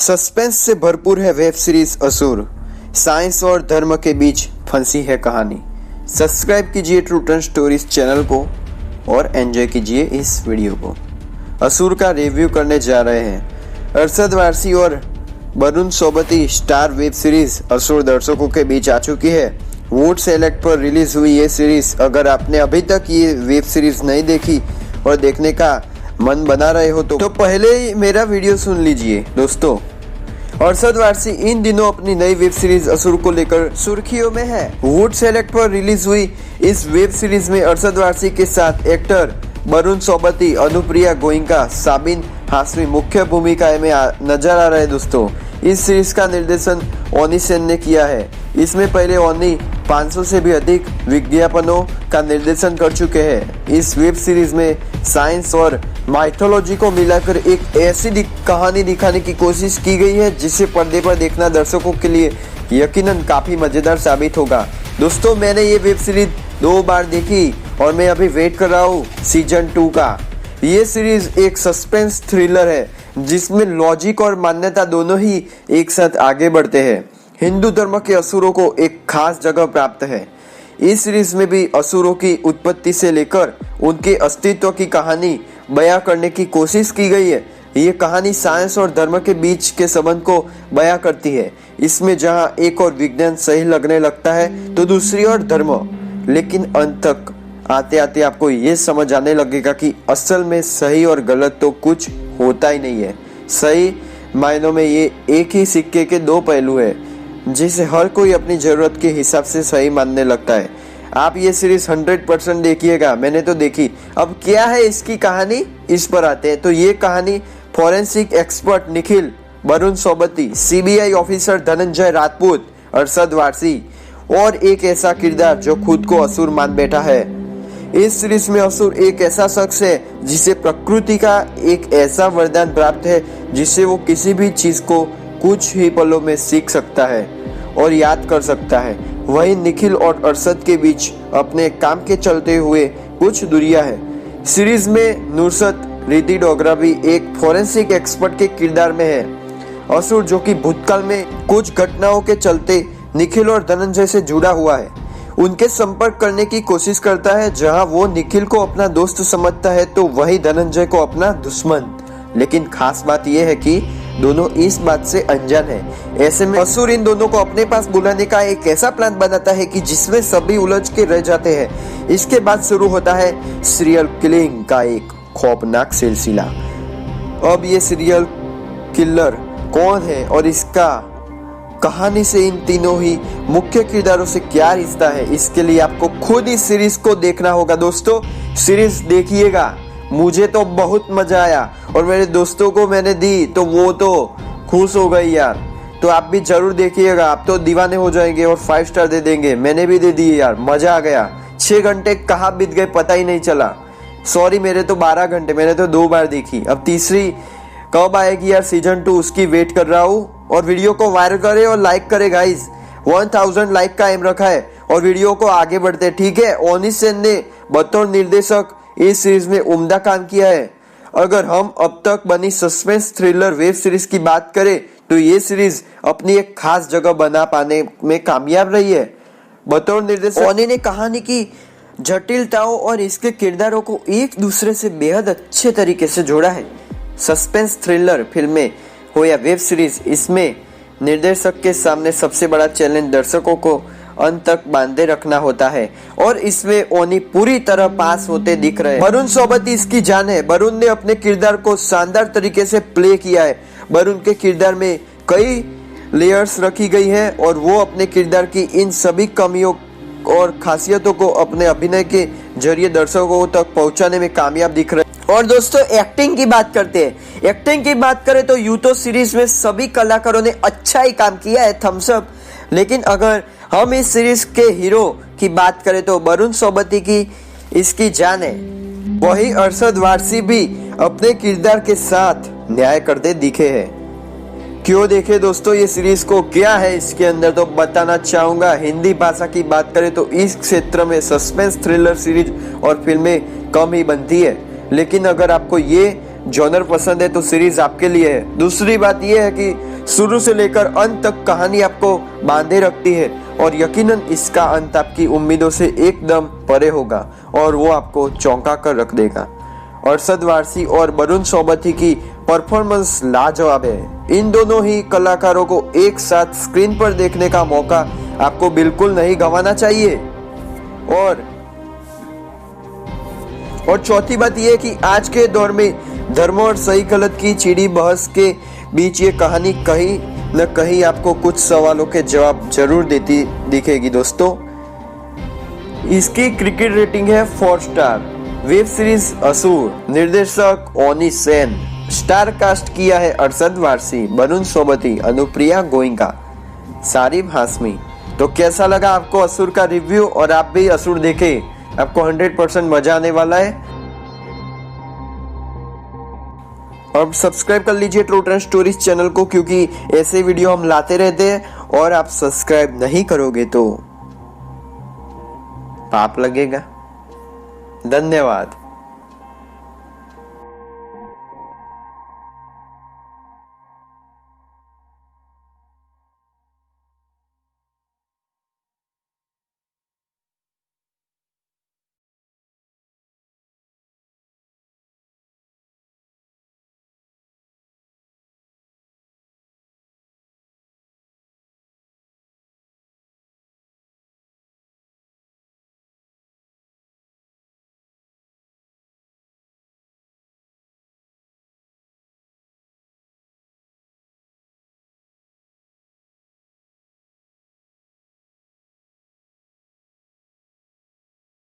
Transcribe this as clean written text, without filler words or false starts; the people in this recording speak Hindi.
सस्पेंस से भरपूर है वेब सीरीज असुर। साइंस और धर्म के बीच फंसी है कहानी। सब्सक्राइब कीजिए ट्रू टर्न स्टोरीज चैनल को और एंजॉय कीजिए इस वीडियो को। असुर का रिव्यू करने जा रहे हैं। अरशद वारसी और Varun Sobti star web series असुर दर्शकों के बीच आ चुकी है। वोट सेलेक्ट पर रिलीज हुई ये सीरीज, अगर आपने अभी तक ये वेब सीरीज नहीं देखी और देखने का मन बना रहे हो तो पहले मेरा वीडियो सुन लीजिए। दोस्तों, अरशद वारसी इन दिनों अपनी नई वेब सीरीज असुर को लेकर सुर्खियों में है। वुड सेलेक्ट पर रिलीज हुई इस वेब सीरीज में अरशद वारसी के साथ एक्टर वरुण सोबती, अनुप्रिया गोइंका, साबिन हाशमी मुख्य भूमिका में नजर आ रहे। दोस्तों, इस सीरीज का निर्देशन ओनी सेन ने किया है। इसमें पहले ओनी 500 से भी अधिक विज्ञापनों का निर्देशन कर चुके हैं। इस वेब सीरीज में साइंस और माइथोलॉजी को मिलाकर एक ऐसी कहानी दिखाने की कोशिश की गई है जिसे पर्दे पर देखना दर्शकों के लिए यकीनन काफी मजेदार साबित होगा। दोस्तों, मैंने ये वेब सीरीज 2 बार देखी और मैं अभी वेट कर रहा हूँ सीजन 2 का। ये सीरीज एक सस्पेंस थ्रिलर है जिसमें लॉजिक और मान्यता दोनों ही एक साथ आगे बढ़ते हैं। हिंदू धर्म के असुरों को एक खास जगह प्राप्त है। इस सीरीज में भी असुरों की उत्पत्ति से लेकर उनके अस्तित्व की कहानी बयां करने की कोशिश की गई है। ये कहानी साइंस और धर्म के बीच के संबंध को बयां करती है। इसमें जहां एक और विज्ञान सही लगने लगता है तो दूसरी ओर धर्म, लेकिन अंत तक आते आते आपको ये समझ आने लगेगा कि असल में सही और गलत तो कुछ होता ही नहीं है। सही मायनों में ये एक ही सिक्के के 2 पहलू है जिसे हर कोई अपनी जरूरत के हिसाब से सही मानने लगता है। आप ये सीरीज 100% देखिएगा, मैंने तो देखी। अब क्या है इसकी कहानी, इस पर आते हैं। तो ये कहानी forensic expert Nikhil, Varun Sobti, CBI officer Dhananjay Rajput, Arshad Warsi और एक ऐसा किरदार जो खुद को असुर मान बैठा है। इस सीरीज में असुर एक ऐसा शख्स है जिसे प्रकृति का एक ऐसा वरदान प्राप्त है जिससे वो किसी भी चीज को कुछ ही पलों में सीख सकता है और याद कर सकता है। वहीं निखिल और अरशद के बीच अपने काम के चलते हुए कुछ दूरियां है। सीरीज में नुसरत रिद्धि डोगरा भी एक फॉरेंसिक एक्सपर्ट के किरदार में है। असुर जो कि भूतकाल में कुछ घटनाओं के चलते निखिल और धनंजय से जुड़ा हुआ है, उनके संपर्क करने की कोशिश करता है। जहां वो निखिल को अपना दोस्त समझता है तो वही धनंजय को अपना दुश्मन। लेकिन खास बात यह है कि दोनों इस बात से अनजान है। ऐसे में असुर इन दोनों को अपने पास बुलाने का एक ऐसा प्लान बनाता है कि जिसमें सभी उलझ के रह जाते हैं। इसके बाद शुरू होता है सीरियल किलिंग का एक खौफनाक सिलसिला। अब ये सीरियल किलर कौन है और इसका कहानी से इन तीनों ही मुख्य किरदारों से क्या रिश्ता है, इसके लिए आपको खुद इस सीरीज को देखना होगा। दोस्तों, सीरीज देखिएगा। मुझे तो बहुत मजा आया और मेरे दोस्तों को मैंने दी तो वो तो खुश हो गई यार। तो आप भी जरूर देखिएगा, आप तो दीवाने हो जाएंगे और 5 स्टार दे देंगे। मैंने भी दे दिए यार, मजा आ गया। 6 घंटे कहाँ बीत गए पता ही नहीं चला। सॉरी, मेरे तो 12 घंटे, मैंने तो 2 बार देखी। अब तीसरी कब आएगी यार सीजन 2, उसकी वेट कर रहा हूँ। और वीडियो को वायरल करे और लाइक करे गाइज। 1000 लाइक का एम रखा है और वीडियो को आगे बढ़ते, ठीक है। ओनी सेन ने बतौर निर्देशक इस सीरीज में उम्दा काम किया है। अगर हम अब तक बनी सस्पेंस थ्रिलर वेब सीरीज की बात करें तो ये सीरीज अपनी एक खास जगह बना पाने में कामयाब रही है। बतौर निर्देशक ओनी ने कहानी की जटिलताओं और इसके किरदारों को एक दूसरे से बेहद अच्छे तरीके से जोड़ा है। सस्पेंस थ्रिलर फिल्में हो या वेब सीरीज, इसमें निर्देशक के सामने सबसे बड़ा चैलेंज दर्शकों को अंत तक बांधे रखना होता है और इसमें ओनी पूरी तरह पास होते दिख रहे हैं। वरुण सोबती इसकी जान है। वरुण ने अपने किरदार को शानदार तरीके से प्ले किया है। वरुण के किरदार में कई लेयर्स रखी गई है और वो अपने किरदार की इन सभी कमियों और खासियतों को अपने अभिनय के जरिए दर्शकों तक पहुंचाने में कामयाब दिख रहे हैं। और दोस्तों, एक्टिंग की बात करते हैं। एक्टिंग की बात करें तो यूं तो सीरीज में सभी कलाकारों ने अच्छा ही काम किया है, थम्स अप। लेकिन अगर हम इस सीरीज के हीरो की बात करें तो वरुण सोबती की इसकी जान है। वही अरशद वारसी भी अपने किरदार के साथ न्याय करते दिखे हैं। क्यों देखे दोस्तों ये सीरीज को, क्या है इसके अंदर, तो बताना चाहूंगा। हिंदी भाषा की बात करें तो इस क्षेत्र में सस्पेंस थ्रिलर सीरीज और फिल्में कम ही बनती है, लेकिन अगर आपको ये जॉनर पसंद है तो सीरीज आपके लिए है। दूसरी बात यह है कि शुरू से लेकर अंत तक कहानी आपको बांधे रखती है और यकीनन इसका अंत आपकी उम्मीदों से एकदम परे होगा और वो आपको चौंका कर रख देगा। अरशद वारसी और वरुण सोबती की परफॉर्मेंस लाजवाब है। इन दोनों ही कलाकारों को एक साथ स्क्रीन पर देखने का मौका आपको बिल्कुल नहीं गंवाना चाहिए। और चौथी बात यह कि आज के दौर में धर्म और सही गलत की चिड़ी बहस के बीच ये कहानी कहीं न कहीं आपको कुछ सवालों के जवाब जरूर देती दिखेगी दोस्तों। इसकी क्रिकेट रेटिंग है 4 स्टार। वेब सीरीज असुर, निर्देशक ओनी सेन, स्टार कास्ट किया है अरशद वारसी, वरुण सोबती, अनुप्रिया गोइंका, सारिब हाशमी। तो कैसा लगा आपको असुर का रिव्यू? और आप भी असुर देखें, आपको 100% मजा आने वाला है। और सब्सक्राइब कर लीजिए ट्रू ट्रेंड स्टोरीज चैनल को, क्योंकि ऐसे वीडियो हम लाते रहते हैं और आप सब्सक्राइब नहीं करोगे तो पाप लगेगा। धन्यवाद।